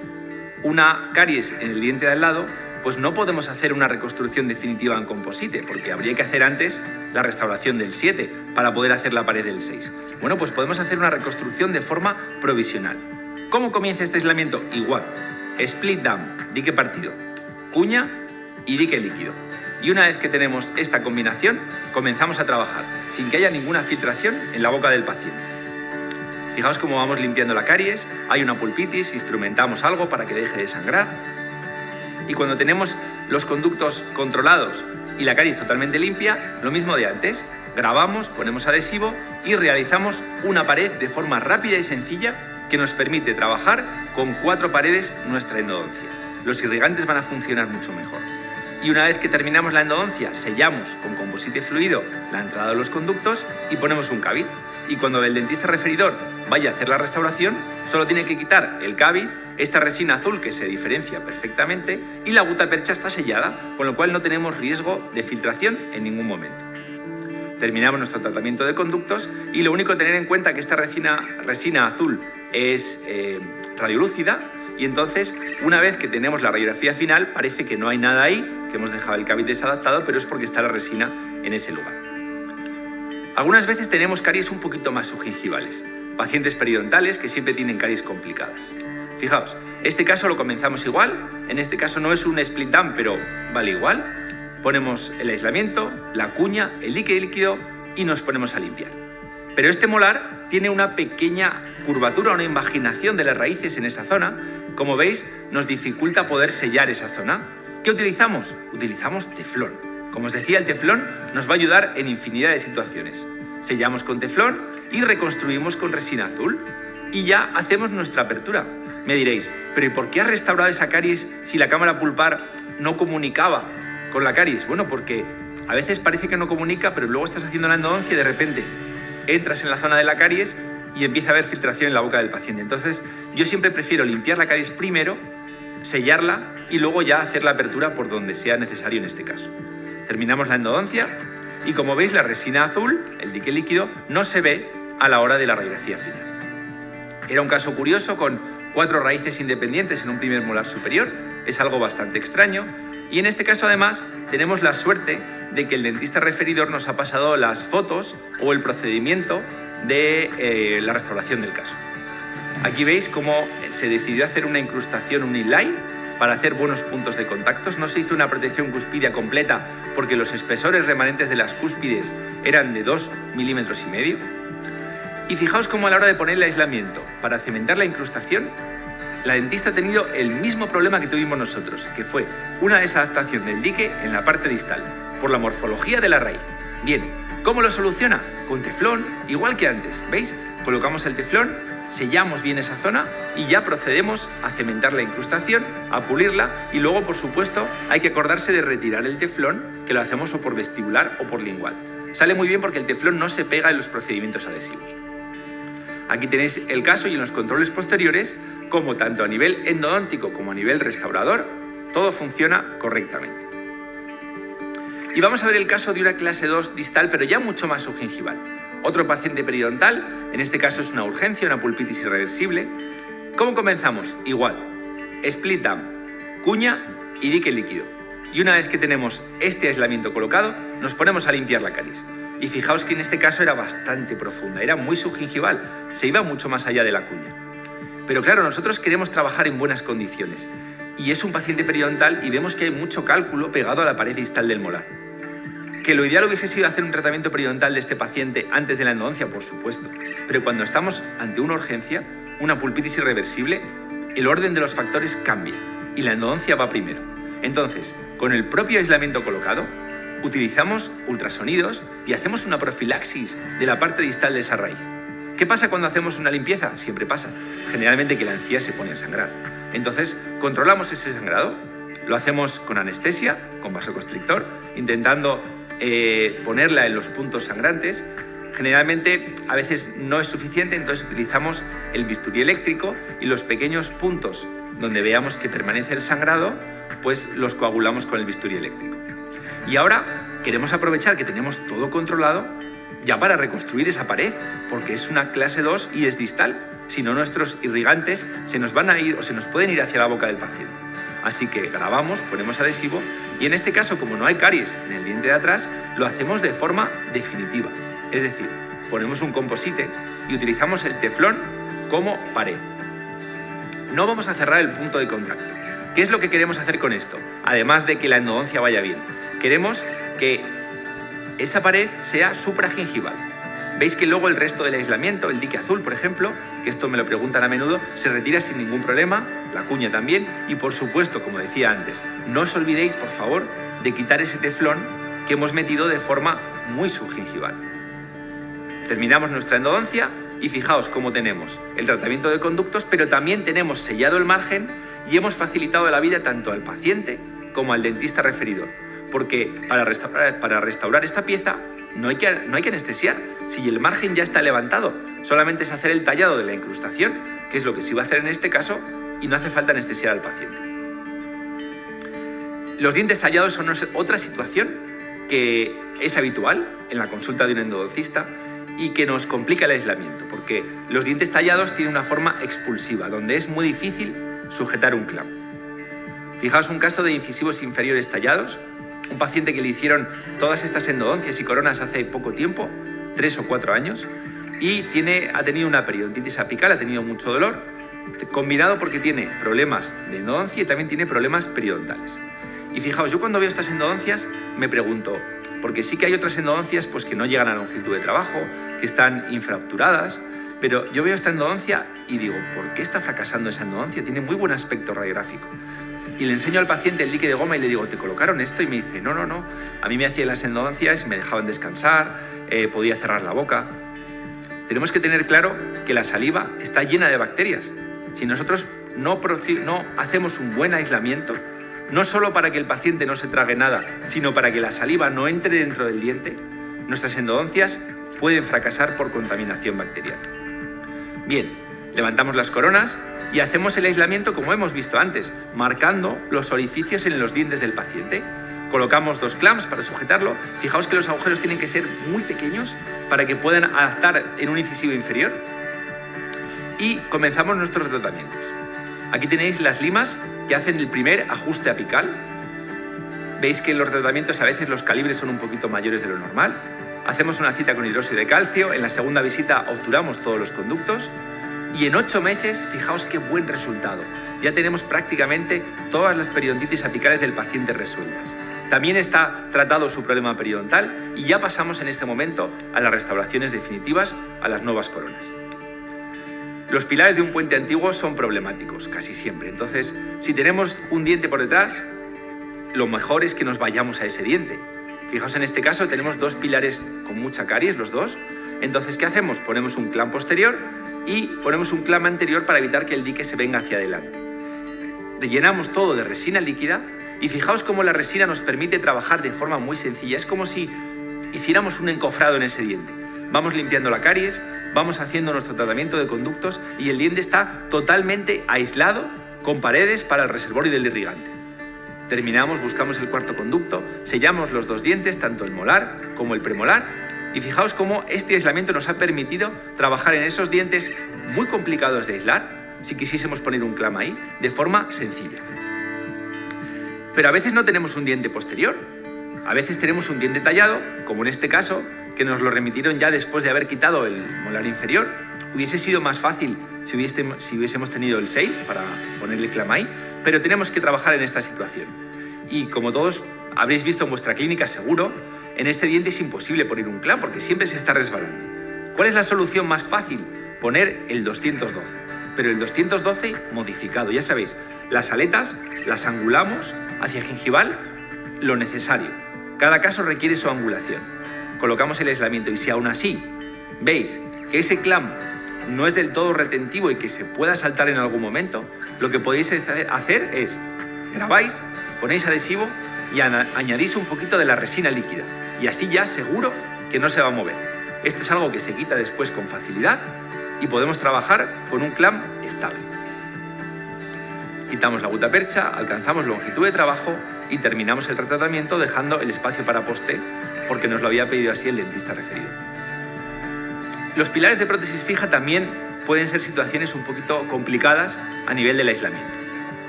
una caries en el diente de al lado, pues no podemos hacer una reconstrucción definitiva en composite, porque habría que hacer antes la restauración del 7 para poder hacer la pared del 6. Bueno, pues podemos hacer una reconstrucción de forma provisional. ¿Cómo comienza este aislamiento? Igual. Split dam, dique partido, cuña y dique líquido. Y una vez que tenemos esta combinación, comenzamos a trabajar sin que haya ninguna filtración en la boca del paciente. Fijaos cómo vamos limpiando la caries, hay una pulpitis, instrumentamos algo para que deje de sangrar. Y cuando tenemos los conductos controlados y la caries totalmente limpia, lo mismo de antes. Grabamos, ponemos adhesivo y realizamos una pared de forma rápida y sencilla que nos permite trabajar con 4 paredes nuestra endodoncia. Los irrigantes van a funcionar mucho mejor. Y una vez que terminamos la endodoncia, sellamos con composite fluido la entrada de los conductos y ponemos un cavit. Y cuando el dentista referidor vaya a hacer la restauración, solo tiene que quitar el cavit, esta resina azul que se diferencia perfectamente y la gutapercha está sellada, con lo cual no tenemos riesgo de filtración en ningún momento. Terminamos nuestro tratamiento de conductos y lo único a tener en cuenta es que esta resina azul es radiolúcida y entonces una vez que tenemos la radiografía final parece que no hay nada ahí, que hemos dejado el cavit desadaptado, pero es porque está la resina en ese lugar. Algunas veces tenemos caries un poquito más subgingivales, pacientes periodontales que siempre tienen caries complicadas. Fijaos, este caso lo comenzamos igual, en este caso no es un split dam, pero vale igual. Ponemos el aislamiento, la cuña, el dique líquido y nos ponemos a limpiar. Pero este molar tiene una pequeña curvatura, una invaginación de las raíces en esa zona. Como veis, nos dificulta poder sellar esa zona. ¿Qué utilizamos? Utilizamos teflón. Como os decía, el teflón nos va a ayudar en infinidad de situaciones. Sellamos con teflón y reconstruimos con resina azul. Y ya hacemos nuestra apertura. Me diréis, ¿pero ¿y por qué has restaurado esa caries si la cámara pulpar no comunicaba con la caries? Bueno, porque a veces parece que no comunica, pero luego estás haciendo la endodoncia y de repente entras en la zona de la caries y empieza a haber filtración en la boca del paciente. Entonces, yo siempre prefiero limpiar la caries primero, sellarla y luego ya hacer la apertura por donde sea necesario en este caso. Terminamos la endodoncia y como veis la resina azul, el dique líquido, no se ve a la hora de la radiografía final. Era un caso curioso con 4 raíces independientes en un primer molar superior, es algo bastante extraño y en este caso además tenemos la suerte de que el dentista referidor nos ha pasado las fotos o el procedimiento de la restauración del caso. Aquí veis cómo se decidió hacer una incrustación, un inlay, para hacer buenos puntos de contactos. No se hizo una protección cuspidia completa porque los espesores remanentes de las cúspides eran de 2,5 milímetros. Y fijaos cómo a la hora de poner el aislamiento para cementar la incrustación, la dentista ha tenido el mismo problema que tuvimos nosotros, que fue una desadaptación del dique en la parte distal, por la morfología de la raíz. Bien, ¿cómo lo soluciona? Con teflón, igual que antes, ¿veis? Colocamos el teflón, sellamos bien esa zona y ya procedemos a cementar la incrustación, a pulirla y luego, por supuesto, hay que acordarse de retirar el teflón, que lo hacemos o por vestibular o por lingual. Sale muy bien porque el teflón no se pega en los procedimientos adhesivos. Aquí tenéis el caso y en los controles posteriores, como tanto a nivel endodóntico como a nivel restaurador, todo funciona correctamente. Y vamos a ver el caso de una clase 2 distal, pero ya mucho más subgingival. Otro paciente periodontal, en este caso es una urgencia, una pulpitis irreversible. ¿Cómo comenzamos? Igual. Split dam, cuña y dique líquido. Y una vez que tenemos este aislamiento colocado, nos ponemos a limpiar la caries. Y fijaos que en este caso era bastante profunda, era muy subgingival, se iba mucho más allá de la cuña. Pero claro, nosotros queremos trabajar en buenas condiciones. Y es un paciente periodontal y vemos que hay mucho cálculo pegado a la pared distal del molar. ¿Que lo ideal hubiese sido hacer un tratamiento periodontal de este paciente antes de la endodoncia? Por supuesto. Pero cuando estamos ante una urgencia, una pulpitis irreversible, el orden de los factores cambia y la endodoncia va primero. Entonces, con el propio aislamiento colocado, utilizamos ultrasonidos y hacemos una profilaxis de la parte distal de esa raíz. ¿Qué pasa cuando hacemos una limpieza? Siempre pasa. Generalmente que la encía se pone a sangrar. Entonces, controlamos ese sangrado, lo hacemos con anestesia, con vasoconstrictor, intentando ponerla en los puntos sangrantes. Generalmente a veces no es suficiente, entonces utilizamos el bisturí eléctrico y los pequeños puntos donde veamos que permanece el sangrado, pues los coagulamos con el bisturí eléctrico. Y ahora queremos aprovechar que tenemos todo controlado ya para reconstruir esa pared, porque es una clase 2 y es distal. Si no, nuestros irrigantes se nos van a ir o se nos pueden ir hacia la boca del paciente. Así que grabamos, ponemos adhesivo y en este caso, como no hay caries en el diente de atrás, lo hacemos de forma definitiva. Es decir, ponemos un composite y utilizamos el teflón como pared. No vamos a cerrar el punto de contacto. ¿Qué es lo que queremos hacer con esto? Además de que la endodoncia vaya bien, queremos que esa pared sea supragingival. Veis que luego el resto del aislamiento, el dique azul, por ejemplo, que esto me lo preguntan a menudo, se retira sin ningún problema, la cuña también, y por supuesto, como decía antes, no os olvidéis, por favor, de quitar ese teflón que hemos metido de forma muy subgingival. Terminamos nuestra endodoncia y fijaos cómo tenemos el tratamiento de conductos, pero también tenemos sellado el margen y hemos facilitado la vida tanto al paciente como al dentista referidor, porque para restaurar esta pieza no hay que anestesiar. Si el margen ya está levantado, solamente es hacer el tallado de la incrustación, que es lo que se iba a hacer en este caso, y no hace falta anestesiar al paciente. Los dientes tallados son otra situación que es habitual en la consulta de un endodoncista y que nos complica el aislamiento, porque los dientes tallados tienen una forma expulsiva, donde es muy difícil sujetar un clavo. Fijaos un caso de incisivos inferiores tallados, un paciente que le hicieron todas estas endodoncias y coronas hace poco tiempo, 3 o 4 años, y ha tenido una periodontitis apical, ha tenido mucho dolor, combinado porque tiene problemas de endodoncia y también tiene problemas periodontales. Y fijaos, yo cuando veo estas endodoncias me pregunto, porque sí que hay otras endodoncias pues, que no llegan a longitud de trabajo, que están infracturadas, pero yo veo esta endodoncia y digo, ¿por qué está fracasando esa endodoncia? Tiene muy buen aspecto radiográfico. Y le enseño al paciente el dique de goma y le digo, ¿te colocaron esto? Y me dice, no, a mí me hacían las endodoncias, me dejaban descansar, podía cerrar la boca. Tenemos que tener claro que la saliva está llena de bacterias. Si nosotros no hacemos un buen aislamiento, no solo para que el paciente no se trague nada, sino para que la saliva no entre dentro del diente, nuestras endodoncias pueden fracasar por contaminación bacteriana. Bien, levantamos las coronas y hacemos el aislamiento como hemos visto antes, marcando los orificios en los dientes del paciente. Colocamos 2 clamps para sujetarlo. Fijaos que los agujeros tienen que ser muy pequeños para que puedan adaptar en un incisivo inferior. Y comenzamos nuestros tratamientos. Aquí tenéis las limas que hacen el primer ajuste apical. Veis que en los tratamientos a veces los calibres son un poquito mayores de lo normal. Hacemos una cita con hidróxido de calcio. En la segunda visita obturamos todos los conductos. Y en 8 meses, fijaos qué buen resultado. Ya tenemos prácticamente todas las periodontitis apicales del paciente resueltas. También está tratado su problema periodontal y ya pasamos en este momento a las restauraciones definitivas, a las nuevas coronas. Los pilares de un puente antiguo son problemáticos, casi siempre. Entonces, si tenemos un diente por detrás, lo mejor es que nos vayamos a ese diente. Fijaos, en este caso tenemos 2 pilares con mucha caries, los 2. Entonces, ¿qué hacemos? Ponemos un clamp posterior y ponemos un clamp anterior para evitar que el dique se venga hacia adelante. Rellenamos todo de resina líquida y fijaos cómo la resina nos permite trabajar de forma muy sencilla. Es como si hiciéramos un encofrado en ese diente. Vamos limpiando la caries, vamos haciendo nuestro tratamiento de conductos y el diente está totalmente aislado con paredes para el reservorio del irrigante. terminamos, buscamos el cuarto conducto, sellamos los dos dientes, tanto el molar como el premolar, y fijaos cómo este aislamiento nos ha permitido trabajar en esos dientes muy complicados de aislar, si quisiésemos poner un clam ahí, de forma sencilla. Pero a veces no tenemos un diente posterior, a veces tenemos un diente tallado, como en este caso, que nos lo remitieron ya después de haber quitado el molar inferior. Hubiese sido más fácil si hubiésemos tenido el 6 para ponerle clam ahí, pero tenemos que trabajar en esta situación. Y como todos habréis visto en vuestra clínica seguro, en este diente es imposible poner un clam porque siempre se está resbalando. ¿Cuál es la solución más fácil? Poner el 212, pero el 212 modificado. Ya sabéis, las aletas las angulamos hacia gingival lo necesario. Cada caso requiere su angulación. Colocamos el aislamiento y si aún así veis que ese clam no es del todo retentivo y que se pueda saltar en algún momento, lo que podéis hacer es grabáis, ponéis adhesivo y añadís un poquito de la resina líquida y así ya seguro que no se va a mover. Esto es algo que se quita después con facilidad y podemos trabajar con un clam estable. Quitamos la gutapercha, alcanzamos longitud de trabajo y terminamos el tratamiento dejando el espacio para poste porque nos lo había pedido así el dentista referido. Los pilares de prótesis fija también pueden ser situaciones un poquito complicadas a nivel del aislamiento.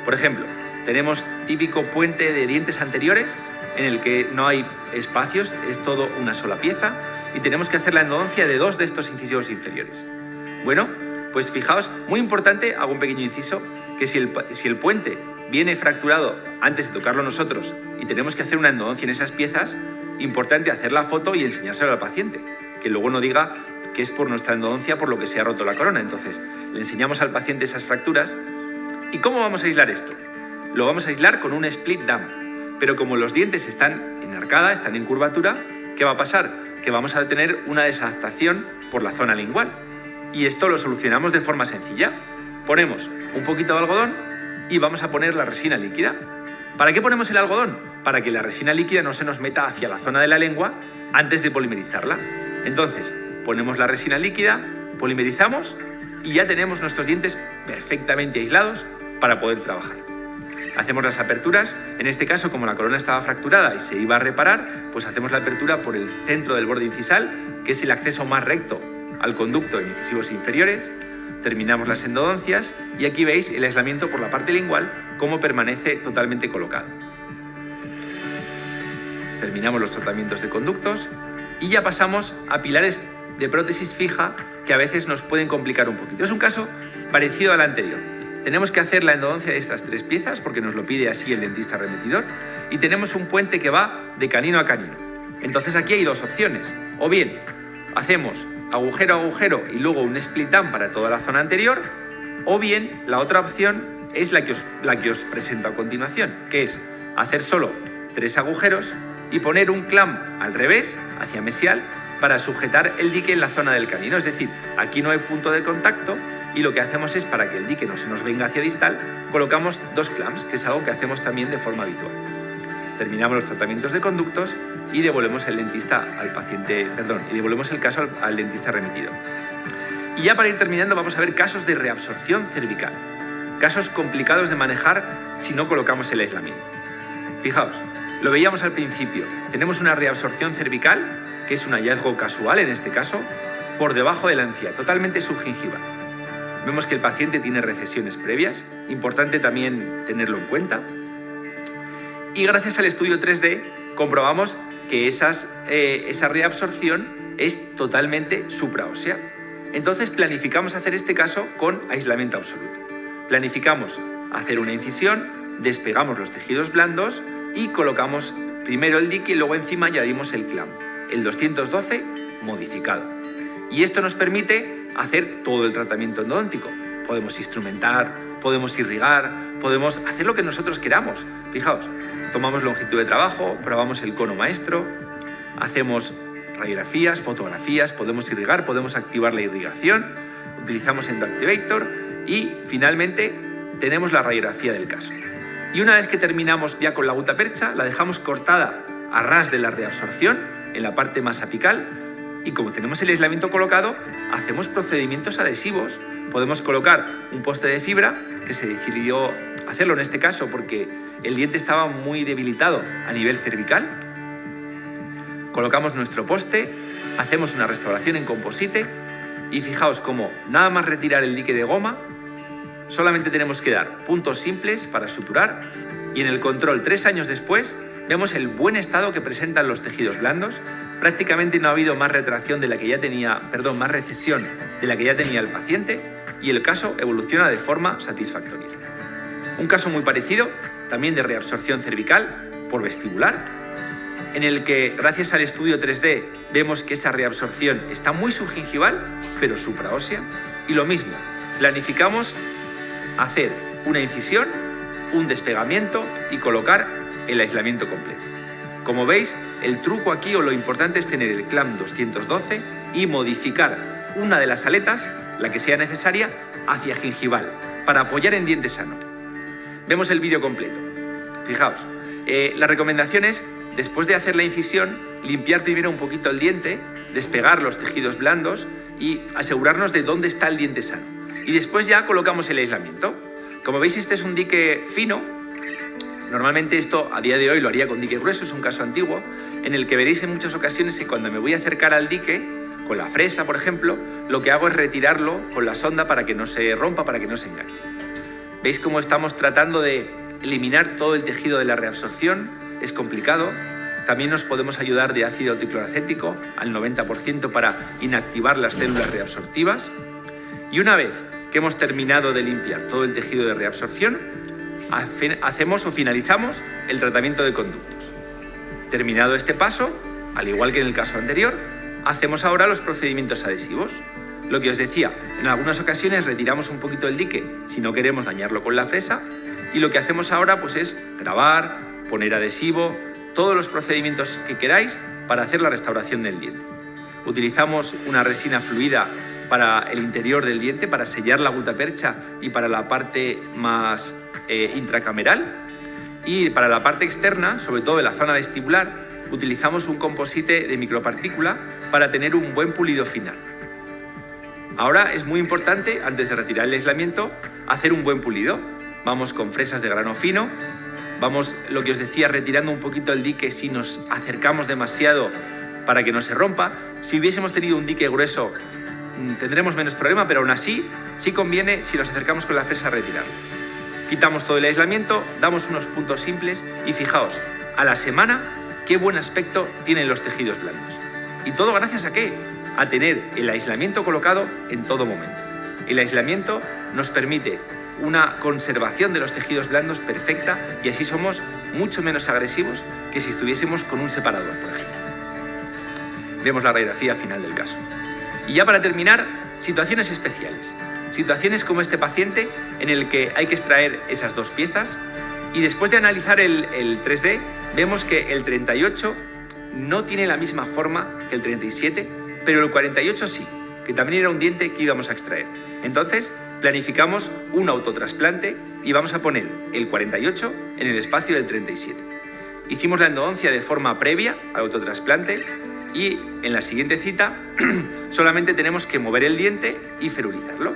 Por ejemplo, tenemos típico puente de dientes anteriores en el que no hay espacios, es todo una sola pieza y tenemos que hacer la endodoncia de 2 de estos incisivos inferiores. Bueno, pues fijaos, muy importante, hago un pequeño inciso, que si el puente viene fracturado antes de tocarlo nosotros y tenemos que hacer una endodoncia en esas piezas, importante hacer la foto y enseñárselo al paciente, que luego no diga que es por nuestra endodoncia por lo que se ha roto la corona. Entonces, le enseñamos al paciente esas fracturas. ¿Y cómo vamos a aislar esto? Lo vamos a aislar con un split dam, pero como los dientes están en arcada, están en curvatura, ¿qué va a pasar? Que vamos a tener una desadaptación por la zona lingual. Y esto lo solucionamos de forma sencilla. Ponemos un poquito de algodón y vamos a poner la resina líquida. ¿Para qué ponemos el algodón? Para que la resina líquida no se nos meta hacia la zona de la lengua antes de polimerizarla. Entonces, ponemos la resina líquida, polimerizamos y ya tenemos nuestros dientes perfectamente aislados para poder trabajar. Hacemos las aperturas, en este caso como la corona estaba fracturada y se iba a reparar, pues hacemos la apertura por el centro del borde incisal, que es el acceso más recto al conducto en incisivos inferiores. Terminamos las endodoncias y aquí veis el aislamiento por la parte lingual, cómo permanece totalmente colocado. Terminamos los tratamientos de conductos y ya pasamos a pilares de prótesis fija que a veces nos pueden complicar un poquito. Es un caso parecido al anterior. Tenemos que hacer la endodoncia de estas 3 piezas porque nos lo pide así el dentista remitidor y tenemos un puente que va de canino a canino. Entonces aquí hay 2 opciones. O bien hacemos agujero a agujero y luego un split dam para toda la zona anterior, o bien la otra opción es la que os presento a continuación, que es hacer solo 3 agujeros y poner un clam al revés, hacia mesial, para sujetar el dique en la zona del canino. Es decir, aquí no hay punto de contacto y lo que hacemos es, para que el dique no se nos venga hacia distal, colocamos 2 clams, que es algo que hacemos también de forma habitual. Terminamos los tratamientos de conductos y devolvemos el caso al dentista remitido. Y ya para ir terminando vamos a ver casos de reabsorción cervical, casos complicados de manejar si no colocamos el aislamiento. Fijaos, lo veíamos al principio, tenemos una reabsorción cervical, que es un hallazgo casual en este caso, por debajo de la encía, totalmente subgingival. Vemos que el paciente tiene recesiones previas, importante también tenerlo en cuenta. Y gracias al estudio 3D comprobamos que esa reabsorción es totalmente supraósea. Entonces planificamos hacer este caso con aislamiento absoluto. Planificamos hacer una incisión, despegamos los tejidos blandos y colocamos primero el dique y luego encima añadimos el clam, el 212 modificado. Y esto nos permite hacer todo el tratamiento endodóntico. Podemos instrumentar, podemos irrigar, podemos hacer lo que nosotros queramos. Fijaos, tomamos longitud de trabajo, probamos el cono maestro, hacemos radiografías, fotografías, podemos irrigar, podemos activar la irrigación, utilizamos EndoActivator y finalmente tenemos la radiografía del caso. Y una vez que terminamos ya con la gutapercha, la dejamos cortada a ras de la reabsorción en la parte más apical y como tenemos el aislamiento colocado, hacemos procedimientos adhesivos. Podemos colocar un poste de fibra que se decidió hacerlo en este caso porque el diente estaba muy debilitado a nivel cervical. Colocamos nuestro poste, hacemos una restauración en composite y fijaos cómo nada más retirar el dique de goma, solamente tenemos que dar puntos simples para suturar y en el control 3 años después vemos el buen estado que presentan los tejidos blandos. Prácticamente no ha habido más retracción de la que ya tenía, más recesión de la que ya tenía el paciente y el caso evoluciona de forma satisfactoria. Un caso muy parecido, también de reabsorción cervical por vestibular, en el que gracias al estudio 3D vemos que esa reabsorción está muy subgingival, pero supraósea. Y lo mismo, planificamos hacer una incisión, un despegamiento y colocar el aislamiento completo. Como veis, el truco aquí o lo importante es tener el clamp 212 y modificar una de las aletas, la que sea necesaria, hacia gingival, para apoyar en diente sano. Vemos el vídeo completo. Fijaos, la recomendación es, después de hacer la incisión, limpiar primero un poquito el diente, despegar los tejidos blandos y asegurarnos de dónde está el diente sano. Y después ya colocamos el aislamiento. Como veis, este es un dique fino. Normalmente esto a día de hoy lo haría con dique grueso, es un caso antiguo, en el que veréis en muchas ocasiones que cuando me voy a acercar al dique, con la fresa por ejemplo, lo que hago es retirarlo con la sonda para que no se rompa, para que no se enganche. ¿Veis cómo estamos tratando de eliminar todo el tejido de la reabsorción? Es complicado. También nos podemos ayudar de ácido tricloracético al 90% para inactivar las células reabsortivas. Y una vez que hemos terminado de limpiar todo el tejido de reabsorción, hacemos o finalizamos el tratamiento de conductos. Terminado este paso, al igual que en el caso anterior, hacemos ahora los procedimientos adhesivos. Lo que os decía, en algunas ocasiones retiramos un poquito el dique si no queremos dañarlo con la fresa y lo que hacemos ahora pues es grabar, poner adhesivo, todos los procedimientos que queráis para hacer la restauración del diente. Utilizamos una resina fluida para el interior del diente, para sellar la gutapercha y para la parte más intracameral. Y para la parte externa, sobre todo en la zona vestibular, utilizamos un composite de micropartícula para tener un buen pulido final. Ahora es muy importante, antes de retirar el aislamiento, hacer un buen pulido. Vamos con fresas de grano fino, vamos, lo que os decía, retirando un poquito el dique si nos acercamos demasiado para que no se rompa. Si hubiésemos tenido un dique grueso tendremos menos problema, pero aún así sí conviene, si nos acercamos con la fresa, retirarlo. Quitamos todo el aislamiento, damos unos puntos simples y fijaos, a la semana qué buen aspecto tienen los tejidos blandos. ¿Y todo gracias a qué? A tener el aislamiento colocado en todo momento. El aislamiento nos permite una conservación de los tejidos blandos perfecta y así somos mucho menos agresivos que si estuviésemos con un separador, por ejemplo. Vemos la radiografía final del caso. Y ya para terminar, situaciones especiales. Situaciones como este paciente en el que hay que extraer esas dos piezas y después de analizar el 3D vemos que el 38 no tiene la misma forma que el 37, pero el 48 sí, que también era un diente que íbamos a extraer. Entonces planificamos un autotrasplante y vamos a poner el 48 en el espacio del 37. Hicimos la endodoncia de forma previa al autotrasplante y en la siguiente cita solamente tenemos que mover el diente y ferulizarlo.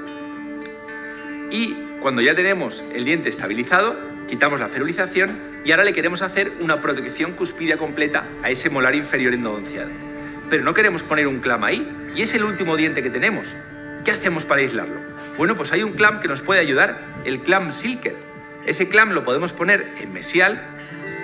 Y cuando ya tenemos el diente estabilizado, quitamos la ferulización y ahora le queremos hacer una protección cuspidia completa a ese molar inferior endodonciado. Pero no queremos poner un clamp ahí y es el último diente que tenemos. ¿Qué hacemos para aislarlo? Bueno, pues hay un clamp que nos puede ayudar, el clamp Silker. Ese clamp lo podemos poner en mesial,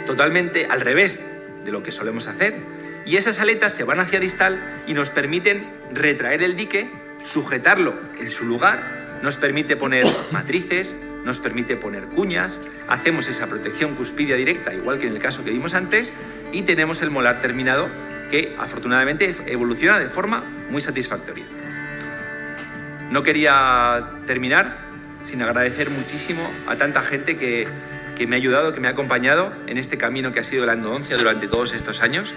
totalmente al revés de lo que solemos hacer, y esas aletas se van hacia distal y nos permiten retraer el dique, sujetarlo en su lugar, nos permite poner matrices, nos permite poner cuñas, hacemos esa protección cuspidia directa, igual que en el caso que vimos antes, y tenemos el molar terminado que afortunadamente evoluciona de forma muy satisfactoria. No quería terminar sin agradecer muchísimo a tanta gente que me ha ayudado, que me ha acompañado en este camino que ha sido la endodoncia durante todos estos años.